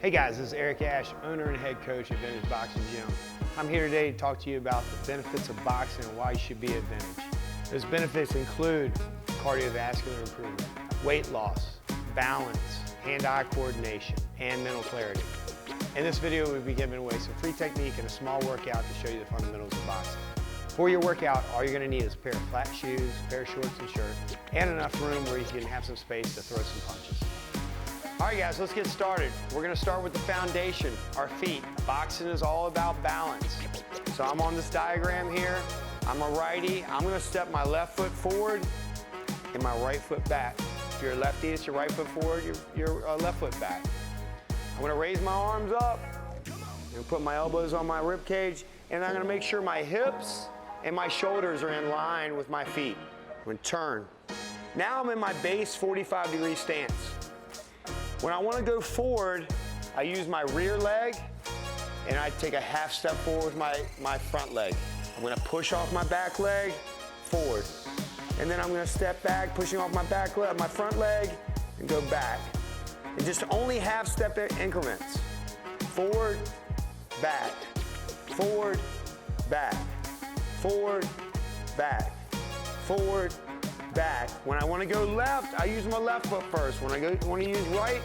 Hey guys, this is Eric Ash, owner and head coach at Vintage Boxing Gym. I'm here today to talk to you about the benefits of boxing and why you should be at Vintage. Those benefits include cardiovascular improvement, weight loss, balance, hand-eye coordination, and mental clarity. In this video, we'll be giving away some free technique and a small workout to show you the fundamentals of boxing. For your workout, all you're going to need is a pair of flat shoes, a pair of shorts and shirt, and enough room where you can have some space to throw some punches. All right guys, let's get started. We're gonna start with the foundation, our feet. Boxing is all about balance. So I'm on this diagram here. I'm a righty. I'm gonna step my left foot forward and my right foot back. If you're a lefty, it's your right foot forward, your left foot back. I'm gonna raise my arms up and put my elbows on my rib cage, and I'm gonna make sure my hips and my shoulders are in line with my feet. I'm gonna turn. Now I'm in my base 45-degree stance. When I want to go forward, I use my rear leg and I take a half step forward with my front leg. I'm going to push off my back leg forward. And then I'm going to step back, pushing off my back leg, my front leg, and go back. And just only half step increments. Forward, back, forward, back, forward, back, forward, back. When I want to go left, I use my left foot first. When I want to use right,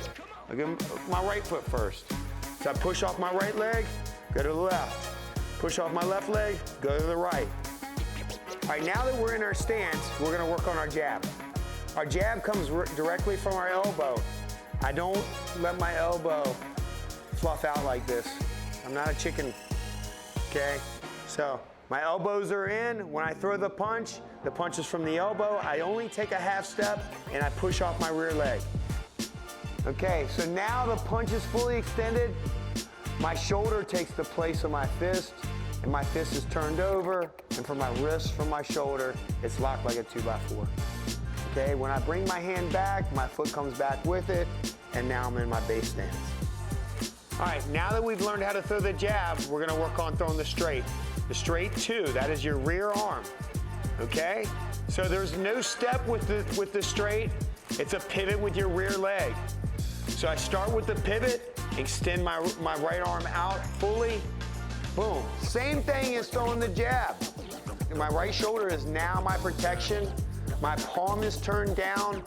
I go my right foot first. So I push off my right leg, go to the left. Push off my left leg, go to the right. All right, now that we're in our stance, we're going to work on our jab. Our jab comes directly from our elbow. I don't let my elbow fluff out like this. I'm not a chicken, okay? So my elbows are in. When I throw the punch is from the elbow. I only take a half step and I push off my rear leg. Okay, so now the punch is fully extended. My shoulder takes the place of my fist, and my fist is turned over, and from my wrist, from my shoulder, it's locked like a 2x4. Okay, when I bring my hand back, my foot comes back with it, and now I'm in my base stance. All right, now that we've learned how to throw the jab, we're gonna work on throwing the straight. The straight 2, that is your rear arm. Okay? So there's no step with the straight. It's a pivot with your rear leg. So I start with the pivot, extend my right arm out fully, boom. Same thing as throwing the jab. My right shoulder is now my protection. My palm is turned down.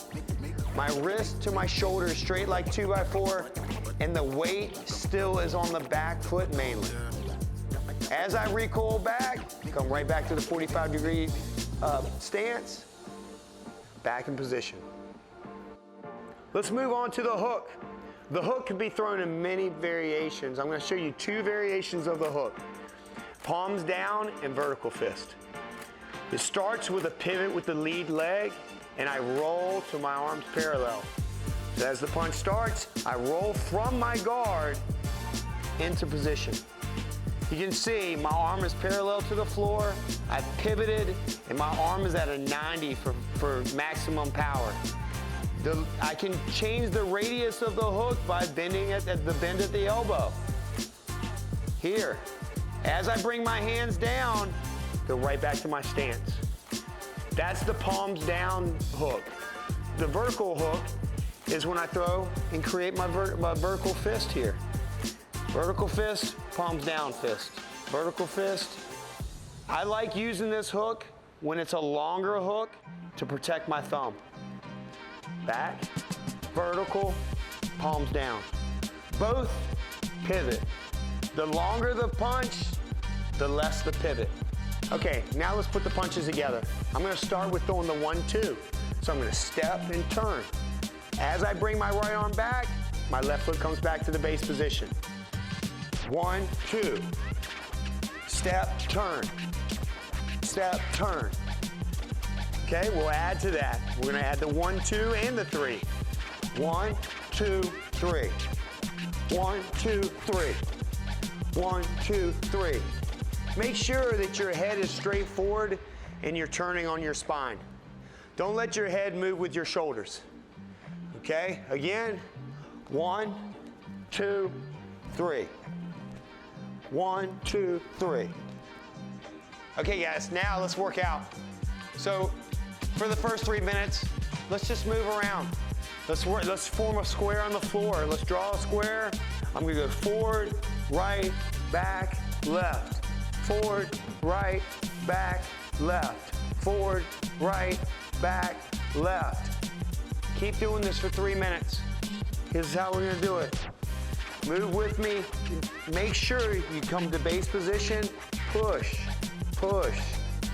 My wrist to my shoulder is straight like 2x4, and the weight still is on the back foot mainly. As I recoil back, come right back to the 45-degree stance, back in position. Let's move on to the hook. The hook can be thrown in many variations. I'm going to show you 2 variations of the hook. Palms down and vertical fist. It starts with a pivot with the lead leg, and I roll to my arms parallel. So as the punch starts, I roll from my guard into position. You can see my arm is parallel to the floor. I've pivoted, and my arm is at a 90 for maximum power. I can change the radius of the hook by bending it at the bend at the elbow. Here. As I bring my hands down, go right back to my stance. That's the palms down hook. The vertical hook is when I throw and create my vertical fist here. Vertical fist, palms down fist. Vertical fist. I like using this hook when it's a longer hook to protect my thumb. Back, vertical, palms down. Both pivot. The longer the punch, the less the pivot. Okay, now let's put the punches together. I'm gonna start with throwing the 1-2. So I'm gonna step and turn. As I bring my right arm back, my left foot comes back to the base position. 1, 2. Step, turn. Step, turn. Okay, we'll add to that. We're gonna add the 1, 2, and the 3. 1, 2, 3. 1, 2, 3. 1, 2, 3. Make sure that your head is straight forward and you're turning on your spine. Don't let your head move with your shoulders. Okay, again, 1, 2, 3. 1, 2, 3. Okay guys, now let's work out. So for the first 3 minutes, let's just move around. Let's form a square on the floor. Let's draw a square. I'm gonna go forward, right, back, left. Forward, right, back, left. Forward, right, back, left. Keep doing this for 3 minutes. This is how we're gonna do it. Move with me. Make sure you come to base position. Push, push,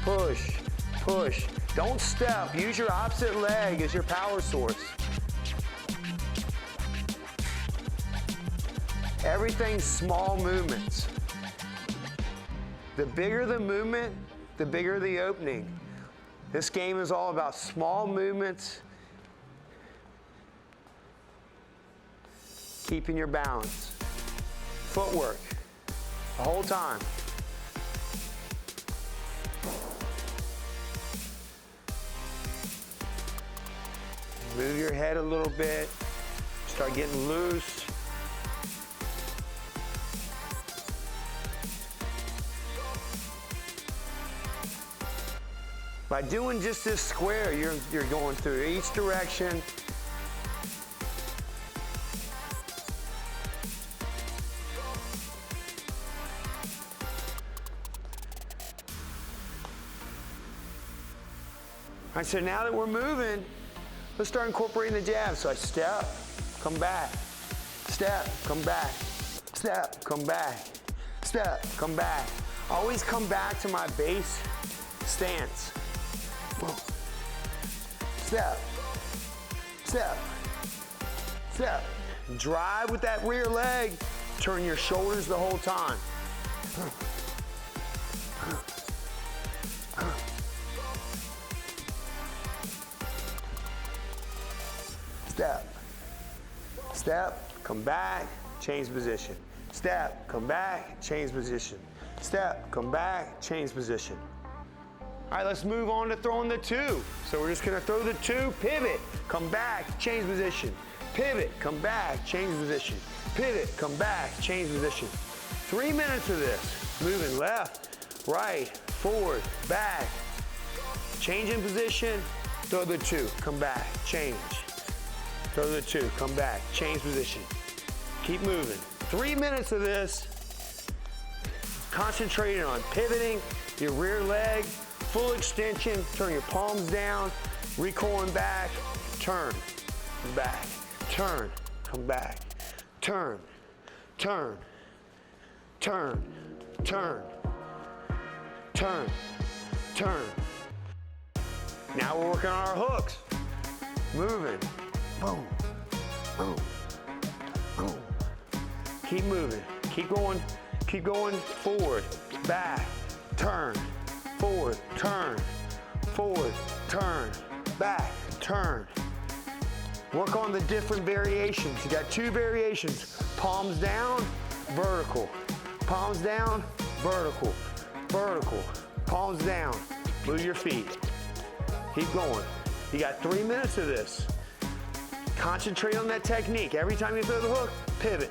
push, push. Don't step. Use your opposite leg as your power source. Everything's small movements. The bigger the movement, the bigger the opening. This game is all about small movements, keeping your balance. Footwork, the whole time. Move your head a little bit, start getting loose. By doing just this square, you're going through each direction. All right, so now that we're moving, let's start incorporating the jabs. So I step, come back, step, come back, step, come back, step, come back. Always come back to my base stance. Step, step, step. Drive with that rear leg. Turn your shoulders the whole time. Step, step, come back, change position. Step, come back, change position. Step, come back, change position. All right, let's move on to throwing the 2. So we're just gonna throw the 2, pivot, come back, change position. Pivot, come back, change position. Pivot, come back, change position. 3 minutes of this. Moving left, right, forward, back. Change in position, throw the 2, come back, change. Throw the 2, come back, change position. Keep moving. 3 minutes of this. Concentrating on pivoting your rear leg, full extension, turn your palms down, recoiling back, turn, back, turn, come back, turn, turn, turn, turn, turn, turn. Now we're working on our hooks. Moving, boom, boom, boom. Keep moving, keep going forward, back, turn, forward, turn, back, turn. Work on the different variations. You got 2 variations. Palms down, vertical. Palms down, vertical, vertical. Palms down, move your feet. Keep going. You got 3 minutes of this. Concentrate on that technique. Every time you throw the hook, pivot,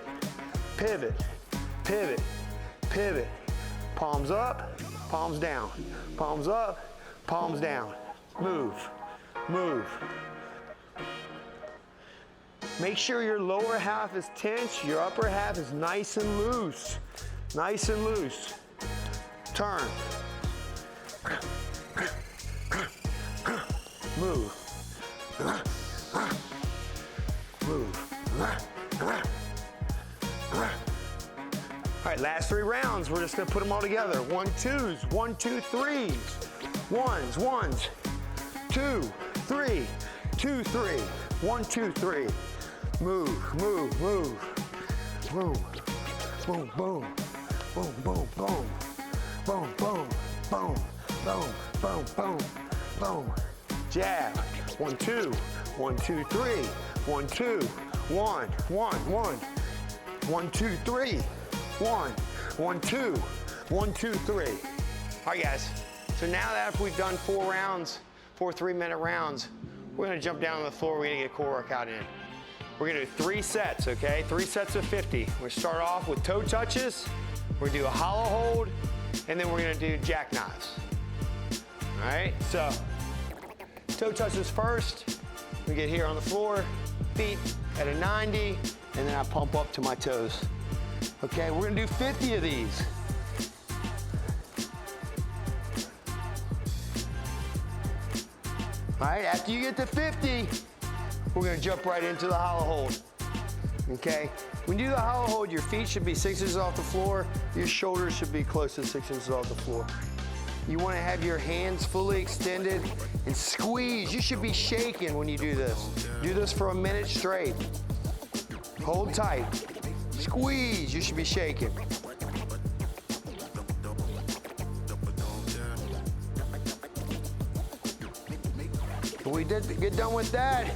pivot, pivot, pivot. Palms up, palms down. Palms up, palms down. Move, move. Make sure your lower half is tense, your upper half is nice and loose. Nice and loose. Turn. Move. Move. All right, last 3 rounds, we're just gonna put them all together. 1, 2s, 1, 2, 3s. 1s, 1s, 2, 3, 2, 3, 1, 2, 3. Move, move, move. Boom, boom, boom, boom, boom, boom, boom, boom, boom, boom, boom, boom, boom. Jab. 1, 2, 1, 2, 3. 1, 2, 1, 1, 1. 1, 2, 3. 1, 1, 2, 1, 2, 3. All right, guys. So now that after we've done 4 rounds, 4 3-minute rounds, we're gonna jump down on the floor. We're gonna get a core workout in. We're gonna do 3 sets, okay? 3 sets of 50. We're gonna start off with toe touches. We're gonna do a hollow hold, and then we're gonna do jackknives. All right, so toe touches first. We get here on the floor, feet at a 90, and then I pump up to my toes. Okay, we're gonna do 50 of these. All right, after you get to 50, we're gonna jump right into the hollow hold. Okay, when you do the hollow hold, your feet should be 6 inches off the floor, your shoulders should be close to 6 inches off the floor. You wanna have your hands fully extended and squeeze. You should be shaking when you do this. Do this for a minute straight. Hold tight. Squeeze, you should be shaking. When we get done with that,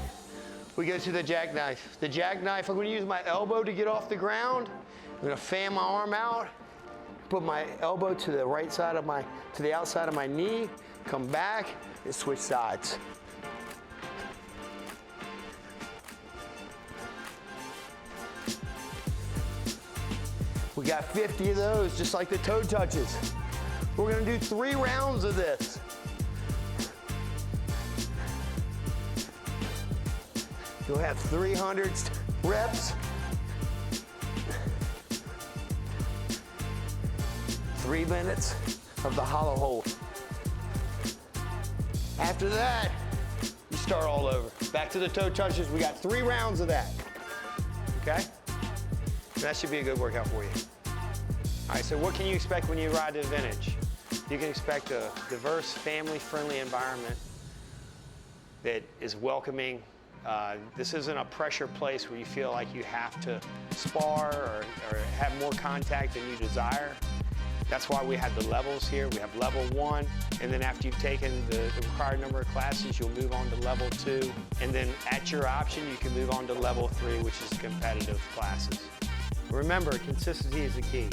we go to the jackknife. The jackknife, I'm gonna use my elbow to get off the ground. I'm gonna fan my arm out, put my elbow to the right side of to the outside of my knee, come back, and switch sides. We got 50 of those, just like the toe touches. We're gonna do 3 rounds of this. You'll have 300 reps. 3 minutes of the hollow hold. After that, you start all over. Back to the toe touches. We got 3 rounds of that. Okay? And that should be a good workout for you. All right, so what can you expect when you ride the Vintage? You can expect a diverse, family-friendly environment that is welcoming. This isn't a pressure place where you feel like you have to spar or have more contact than you desire. That's why we have the levels here. We have level 1, and then after you've taken the required number of classes, you'll move on to level 2. And then at your option, you can move on to level 3, which is competitive classes. Remember, consistency is the key.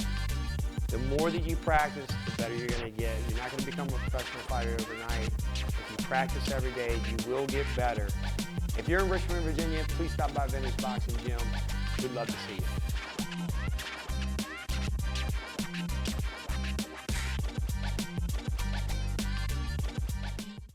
The more that you practice, the better you're gonna get. You're not gonna become a professional fighter overnight. If you practice every day, you will get better. If you're in Richmond, Virginia, please stop by Vintage Boxing Gym. We'd love to see you.